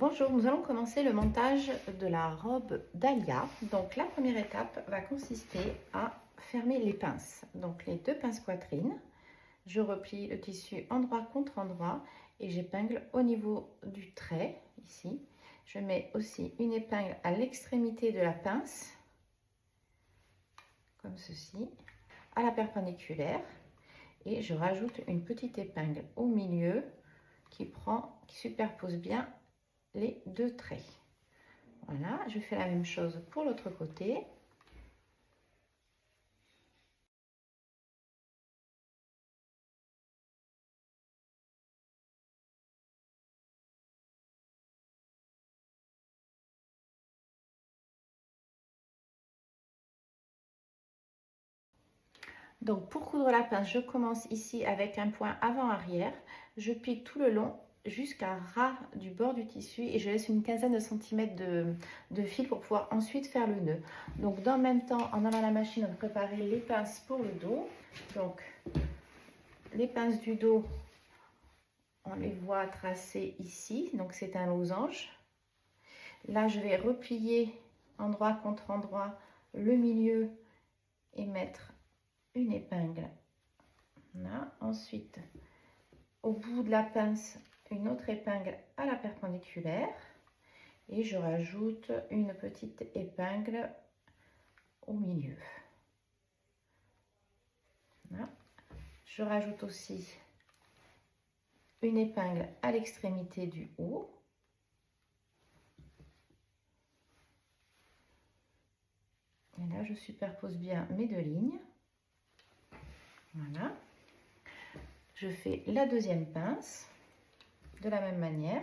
Bonjour, nous allons commencer le montage de la robe Dahlia. Donc la première étape va consister à fermer les pinces. Donc les deux pinces poitrine, je replie le tissu endroit contre endroit et j'épingle au niveau du trait ici. Je mets aussi une épingle à l'extrémité de la pince, comme ceci, à la perpendiculaire, et je rajoute une petite épingle au milieu qui superpose bien les deux traits. Voilà, je fais la même chose pour l'autre côté. Donc pour coudre la pince, je commence ici avec un point avant-arrière. Je pique tout le long jusqu'à ras du bord du tissu et je laisse une quinzaine de centimètres de fil pour pouvoir ensuite faire le nœud. Donc dans le même temps, en allant à la machine, on va préparer les pinces pour le dos. Donc les pinces du dos, on les voit tracées ici, donc c'est un losange. Là, je vais replier endroit contre endroit le milieu et mettre une épingle là. Ensuite, au bout de la pince, une autre épingle à la perpendiculaire et je rajoute une petite épingle au milieu. Là. Je rajoute aussi une épingle à l'extrémité du haut. Et là, je superpose bien mes deux lignes. Voilà. Je fais la deuxième pince de la même manière.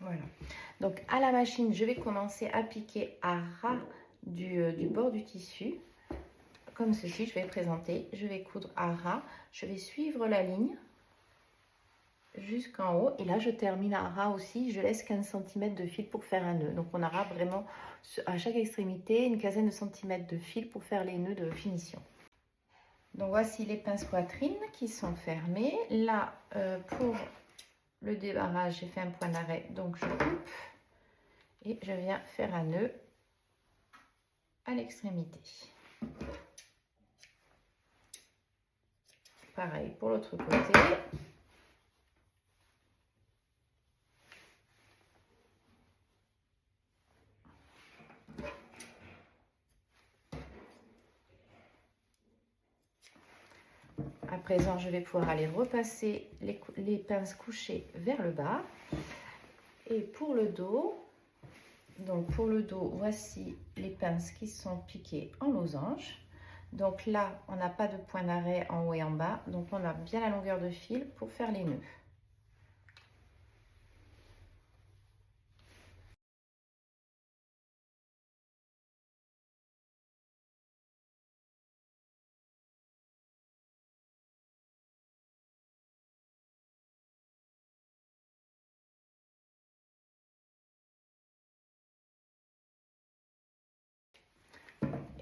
Voilà. Donc à la machine, je vais commencer à piquer à ras du bord du tissu. Comme ceci, je vais présenter. Je vais coudre à ras. Je vais suivre la ligne jusqu'en haut. Et là, je termine à ras aussi. Je laisse 15 cm de fil pour faire un nœud. Donc on aura vraiment à chaque extrémité une quinzaine de centimètres de fil pour faire les nœuds de finition. Donc voici les pinces poitrine qui sont fermées. Là, pour le débarrage, j'ai fait un point d'arrêt. Donc je coupe et je viens faire un nœud à l'extrémité. Pareil pour l'autre côté. À présent, je vais pouvoir aller repasser les pinces couchées vers le bas. Et pour le dos, voici les pinces qui sont piquées en losange. Donc là, on n'a pas de point d'arrêt en haut et en bas. Donc on a bien la longueur de fil pour faire les nœuds.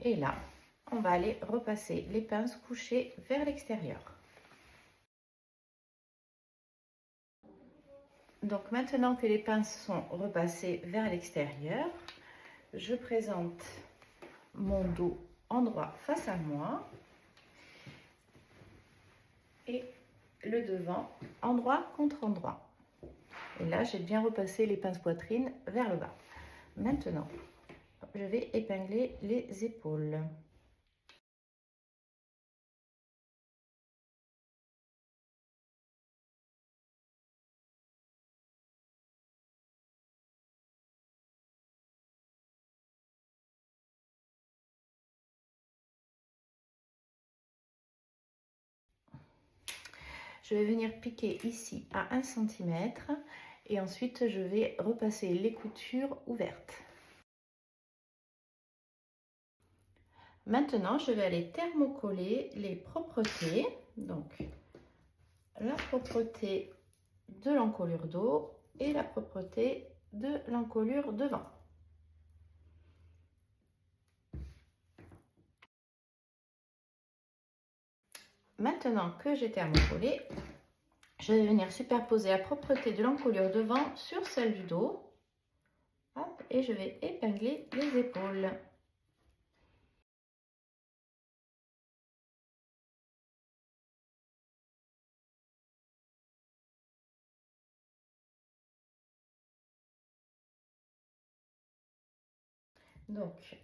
Et là, on va aller repasser les pinces couchées vers l'extérieur. Donc maintenant que les pinces sont repassées vers l'extérieur, je présente mon dos endroit face à moi et le devant endroit contre endroit. Et là, j'ai bien repassé les pinces poitrine vers le bas. Maintenant, je vais épingler les épaules. Je vais venir piquer ici à 1 cm et ensuite je vais repasser les coutures ouvertes. Maintenant, je vais aller thermocoller les propretés. Donc, la propreté de l'encolure dos et la propreté de l'encolure devant. Maintenant que j'ai thermocollé, je vais venir superposer la propreté de l'encolure devant sur celle du dos. Hop, et je vais épingler les épaules. Donc,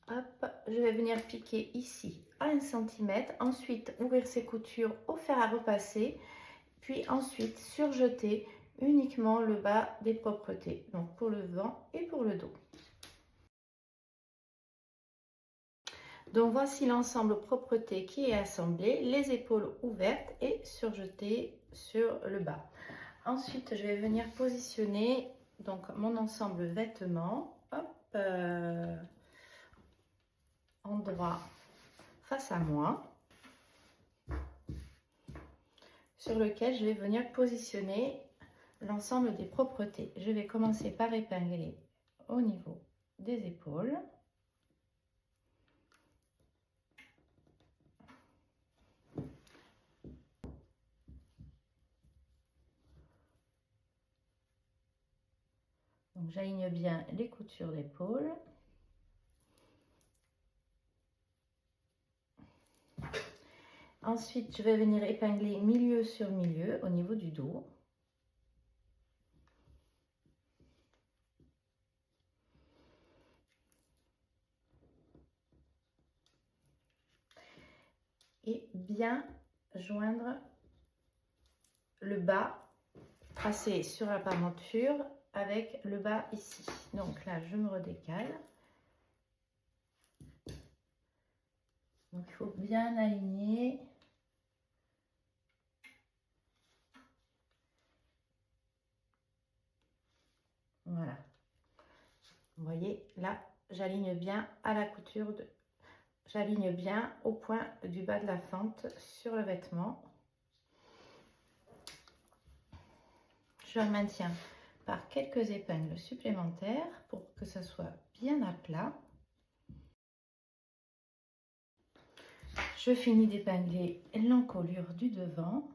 hop, je vais venir piquer ici à 1 cm, ensuite ouvrir ces coutures au fer à repasser, puis ensuite surjeter uniquement le bas des propretés, donc pour le devant et pour le dos. Donc voici l'ensemble propreté qui est assemblé, les épaules ouvertes et surjetées sur le bas. Ensuite, je vais venir positionner donc mon ensemble vêtements, hop, endroit face à moi, sur lequel je vais venir positionner l'ensemble des propretés. Je vais commencer par épingler au niveau des épaules. Donc j'aligne bien les coutures d'épaule. Ensuite, je vais venir épingler milieu sur milieu au niveau du dos. Et bien joindre le bas tracé sur la parenture avec le bas ici. Donc là, je me redécale. Donc il faut bien aligner. Voilà. Vous voyez, là, j'aligne bien à la couture de... J'aligne bien au point du bas de la fente sur le vêtement. Je le maintiens par quelques épingles supplémentaires pour que ça soit bien à plat. Je finis d'épingler l'encolure du devant.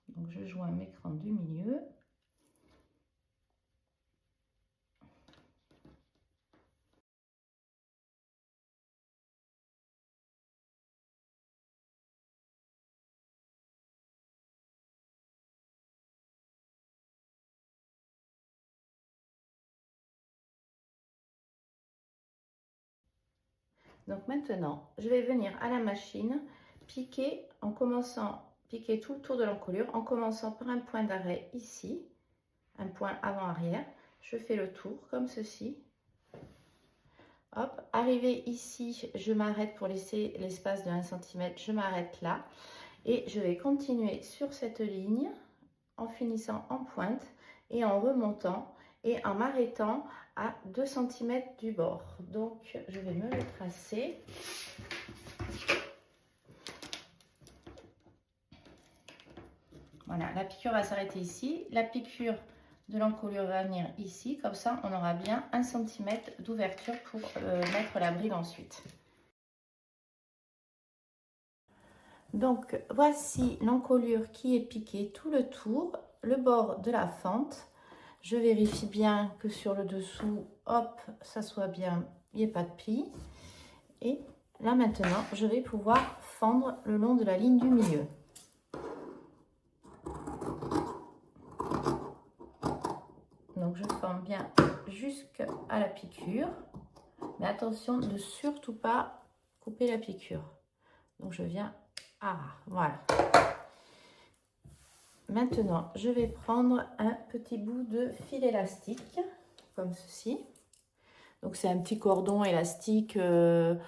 Donc je joins mes crans du milieu. Donc maintenant, je vais venir à la machine piquer en commençant, piquer tout le tour de l'encolure en commençant par un point d'arrêt ici, un point avant-arrière. Je fais le tour comme ceci. Hop, arrivé ici, je m'arrête pour laisser l'espace de 1 cm, je m'arrête là et je vais continuer sur cette ligne en finissant en pointe et en remontant et en m'arrêtant à 2 cm du bord. Donc je vais me le tracer. Voilà, la piqûre va s'arrêter ici, la piqûre de l'encolure va venir ici, comme ça on aura bien 1 cm d'ouverture pour mettre la bride ensuite. Donc voici l'encolure qui est piquée tout le tour, le bord de la fente. Je vérifie bien que sur le dessous, hop, ça soit bien, il n'y ait pas de pli. Et là maintenant, je vais pouvoir fendre le long de la ligne du milieu. Donc je forme bien jusqu'à la piqûre, mais attention de surtout pas couper la piqûre. Donc je viens à ras, voilà. Maintenant, je vais prendre un petit bout de fil élastique, comme ceci. Donc c'est un petit cordon élastique de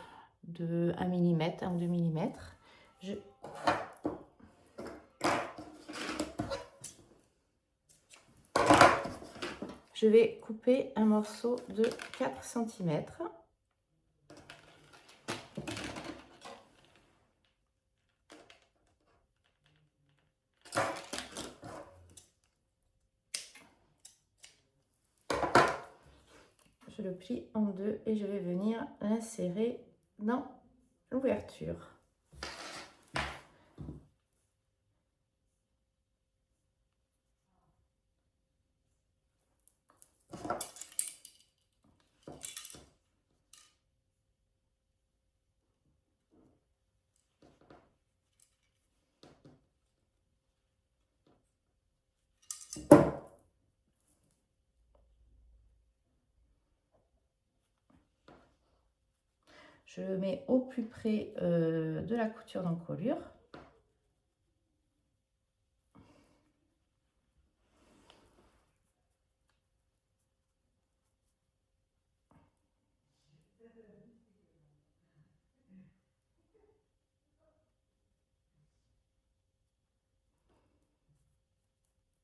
1 mm, 1 ou 2 mm. Je vais couper un morceau de 4 cm. je le plie en deux et je vais venir l'insérer dans l'ouverture. Je le mets au plus près de la couture d'encolure.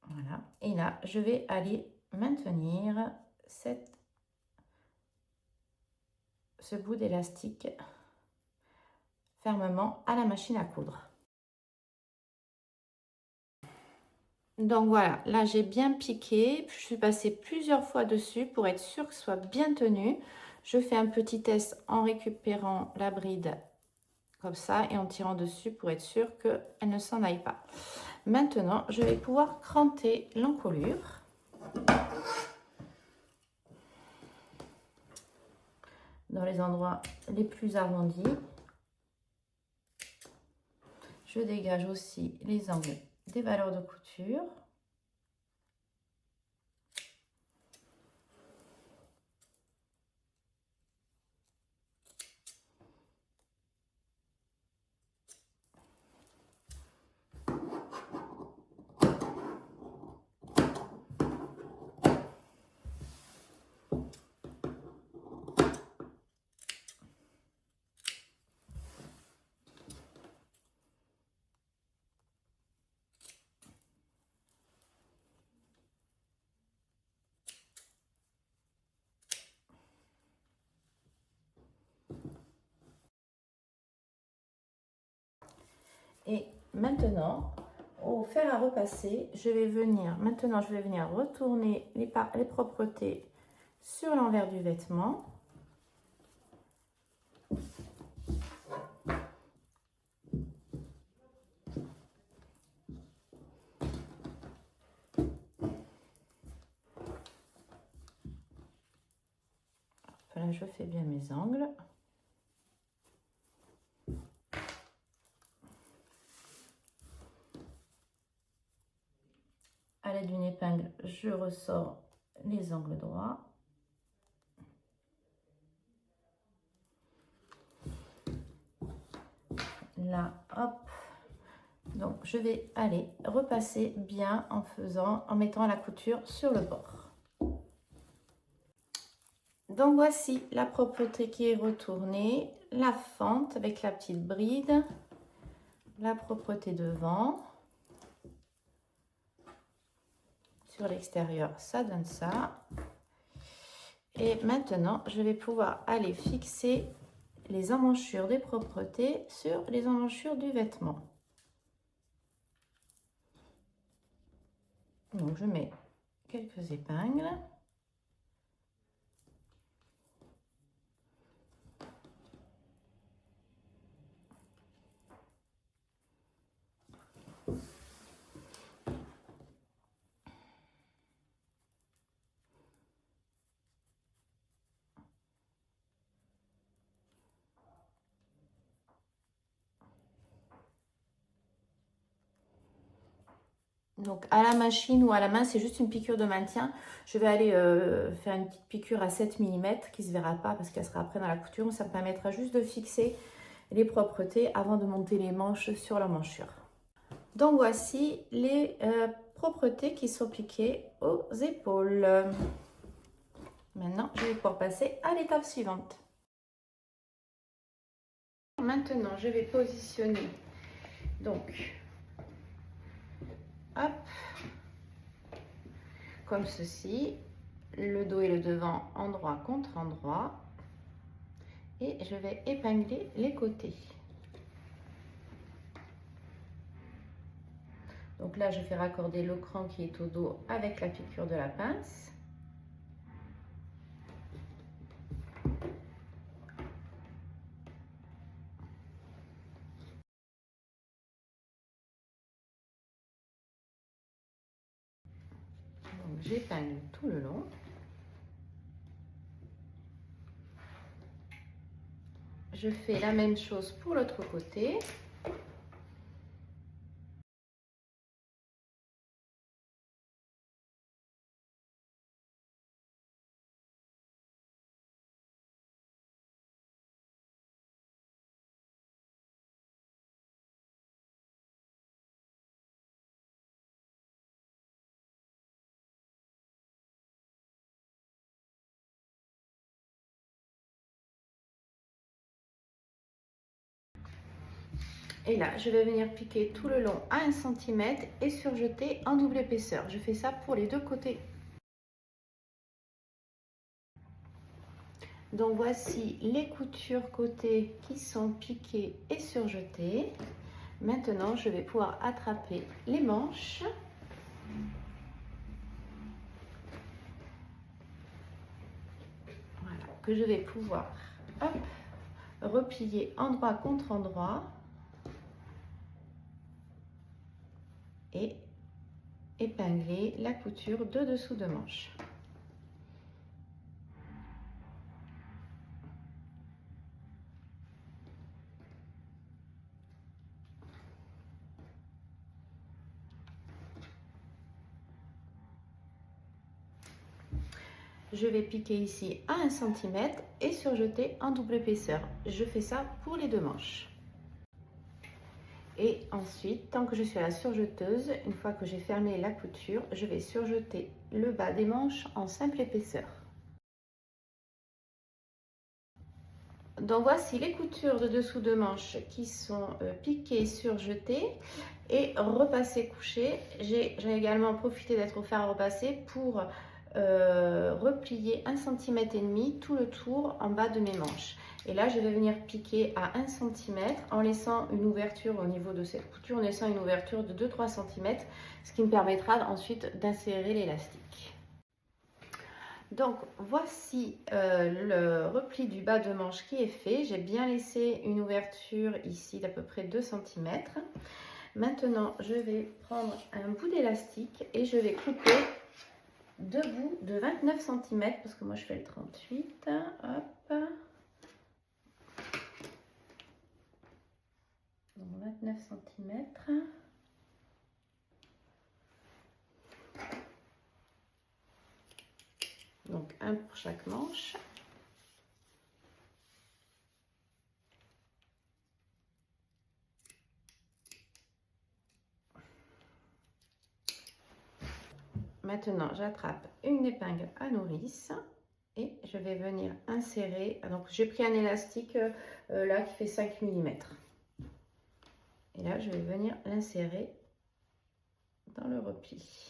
Voilà. Et là, je vais aller maintenir ce bout d'élastique fermement à la machine à coudre. Donc voilà, là j'ai bien piqué, je suis passée plusieurs fois dessus pour être sûre que ce soit bien tenu. Je fais un petit test en récupérant la bride comme ça et en tirant dessus pour être sûre qu'elle ne s'en aille pas. Maintenant, je vais pouvoir cranter l'encolure. Dans les endroits les plus arrondis. Je dégage aussi les angles des valeurs de couture. Et maintenant, au fer à repasser, je vais venir retourner les propretés sur l'envers du vêtement. Là, je fais bien mes angles. À l'aide d'une épingle, je ressors les angles droits. Là, hop. Donc, je vais aller repasser bien en mettant la couture sur le bord. Donc, voici la propreté qui est retournée, la fente avec la petite bride, la propreté devant. Sur l'extérieur, ça donne ça. Et maintenant, je vais pouvoir aller fixer les emmanchures des propretés sur les emmanchures du vêtement. Donc, je mets quelques épingles. Donc à la machine ou à la main, c'est juste une piqûre de maintien. Je vais aller faire une petite piqûre à 7 mm qui ne se verra pas parce qu'elle sera après dans la couture. Ça me permettra juste de fixer les propretés avant de monter les manches sur l'emmanchure. Donc voici les propretés qui sont piquées aux épaules. Maintenant, je vais pouvoir passer à l'étape suivante. Maintenant, je vais positionner donc hop, comme ceci, le dos et le devant endroit contre endroit, et je vais épingler les côtés. Donc là, je fais raccorder le cran qui est au dos avec la piqûre de la pince. j'épingle tout le long. Je fais la même chose pour l'autre côté. Et là, je vais venir piquer tout le long à 1 cm et surjeter en double épaisseur. Je fais ça pour les deux côtés. Donc voici les coutures côté qui sont piquées et surjetées. Maintenant, je vais pouvoir attraper les manches. Voilà, que je vais pouvoir hop, replier endroit contre endroit. Et épingler la couture de dessous de manche. Je vais piquer ici à 1 cm et surjeter en double épaisseur. Je fais ça pour les deux manches. Et ensuite, tant que je suis à la surjeteuse, une fois que j'ai fermé la couture, je vais surjeter le bas des manches en simple épaisseur. Donc voici les coutures de dessous de manches qui sont piquées, surjetées et repassées couchées. J'ai également profité d'être offert à repasser pour replier 1,5 cm tout le tour en bas de mes manches. Et là, je vais venir piquer à 1 cm en laissant une ouverture au niveau de cette couture, en laissant une ouverture de 2-3 cm, ce qui me permettra ensuite d'insérer l'élastique. Donc voici le repli du bas de manche qui est fait. J'ai bien laissé une ouverture ici d'à peu près 2 cm. Maintenant, je vais prendre un bout d'élastique et je vais couper deux bouts de 29 cm parce que moi je fais le 38. Hop. Donc 29 cm. Donc un pour chaque manche. Maintenant, j'attrape une épingle à nourrice et je vais venir insérer. Donc, j'ai pris un élastique là qui fait 5 mm. Et là, je vais venir l'insérer dans le repli.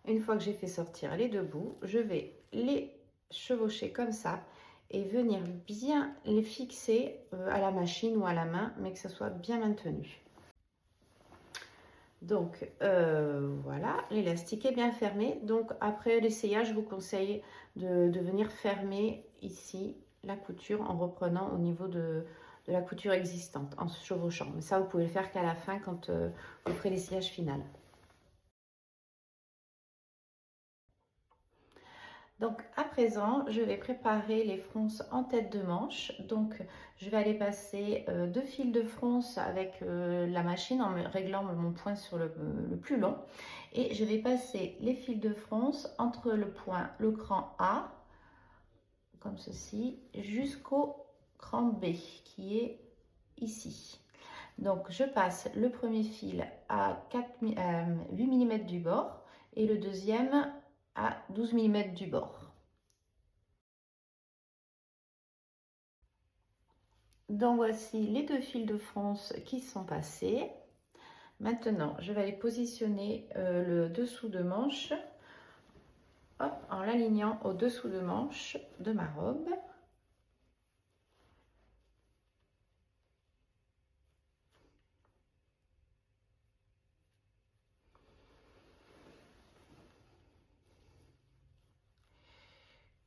Une fois que j'ai fait sortir les deux bouts, je vais les chevaucher comme ça et venir bien les fixer à la machine ou à la main, mais que ça soit bien maintenu. Donc voilà, l'élastique est bien fermé. Donc après l'essayage, je vous conseille de venir fermer ici la couture en reprenant au niveau de la couture existante, en se chevauchant. Mais ça, vous pouvez le faire qu'à la fin quand vous ferez l'essayage final. Donc après présent, je vais préparer les fronces en tête de manche. Donc, je vais aller passer 2 fils de fronce avec la machine en réglant mon point sur le plus long. Et je vais passer les fils de fronce entre le cran A, comme ceci, jusqu'au cran B, qui est ici. Donc, je passe le premier fil à 8 mm du bord et le deuxième à 12 mm du bord. Donc, voici les 2 fils de fronce qui sont passés. Maintenant, je vais aller positionner le dessous de manche, hop, en l'alignant au dessous de manche de ma robe.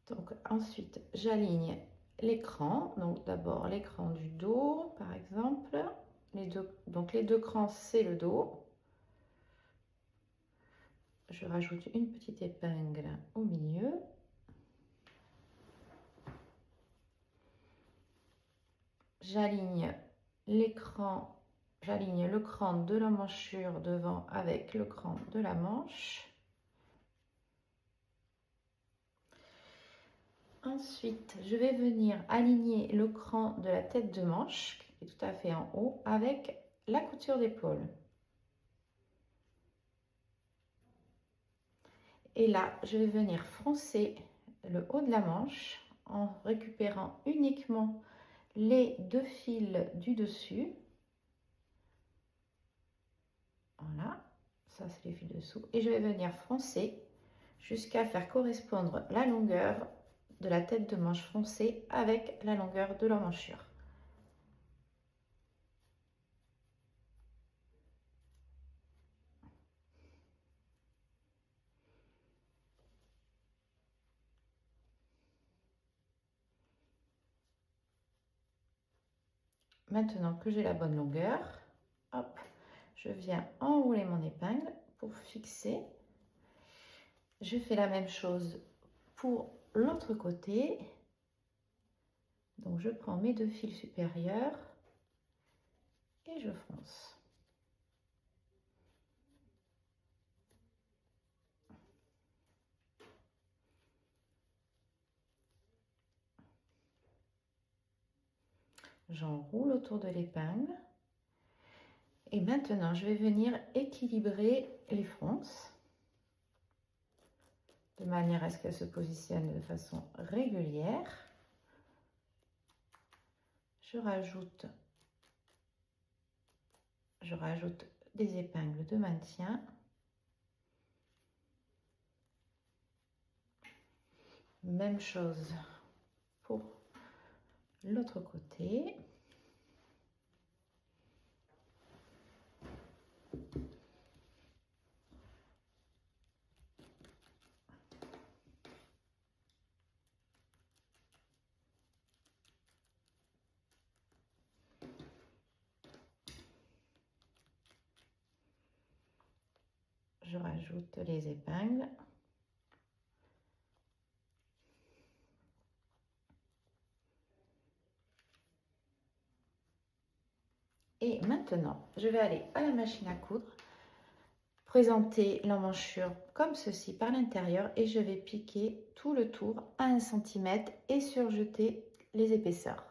Donc ensuite, j'aligne l'écran. Donc d'abord l'écran du dos, par exemple. Donc les deux crans, c'est le dos. Je rajoute une petite épingle au milieu. J'aligne l'écran, j'aligne le cran de l'emmanchure devant avec le cran de la manche. Ensuite, je vais venir aligner le cran de la tête de manche, qui est tout à fait en haut, avec la couture d'épaule. Et là, je vais venir froncer le haut de la manche en récupérant uniquement les 2 fils du dessus. Voilà, ça c'est les fils dessous. Et je vais venir froncer jusqu'à faire correspondre la longueur de la tête de manche froncée avec la longueur de l'emmanchure. Maintenant que j'ai la bonne longueur, hop, je viens enrouler mon épingle pour fixer. Je fais la même chose pour l'autre côté. Donc je prends mes 2 fils supérieurs et je fronce. J'enroule autour de l'épingle. Et maintenant, je vais venir équilibrer les fronces de manière à ce qu'elles se positionnent de façon régulière. Je rajoute des épingles de maintien. Même chose pour l'autre côté. Je rajoute les épingles. Et maintenant, je vais aller à la machine à coudre, présenter l'emmanchure comme ceci par l'intérieur et je vais piquer tout le tour à 1 cm et surjeter les épaisseurs.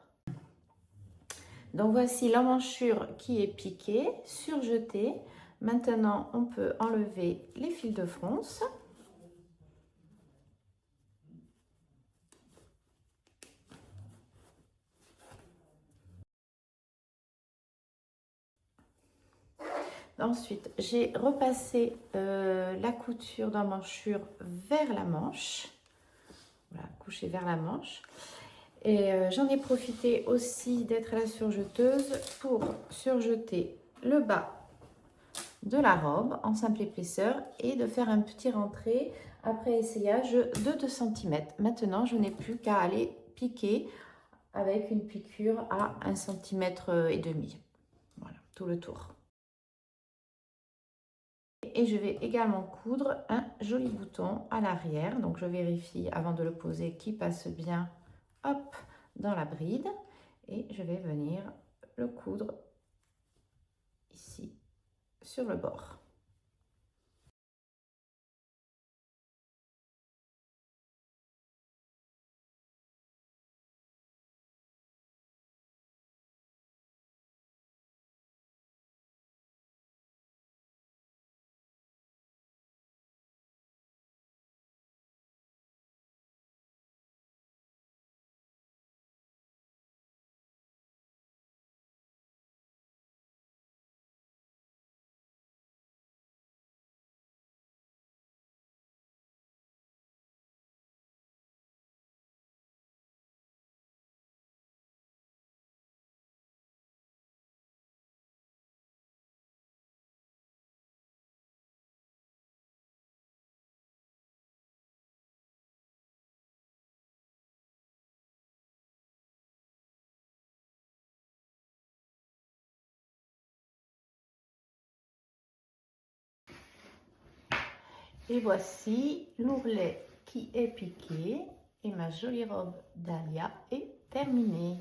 Donc voici l'emmanchure qui est piquée, surjetée. Maintenant, on peut enlever les fils de fronce. Ensuite, j'ai repassé la couture d'emmanchure vers la manche. Voilà, couchée vers la manche. Et j'en ai profité aussi d'être la surjeteuse pour surjeter le bas de la robe en simple épaisseur et de faire un petit rentré après essayage de 2 cm. Maintenant, je n'ai plus qu'à aller piquer avec une piqûre à 1,5 cm. Voilà, tout le tour. Et je vais également coudre un joli bouton à l'arrière. Donc je vérifie avant de le poser qu'il passe bien, hop, dans la bride. Et je vais venir le coudre ici sur le bord. Et voici l'ourlet qui est piqué et ma jolie robe Dahlia est terminée.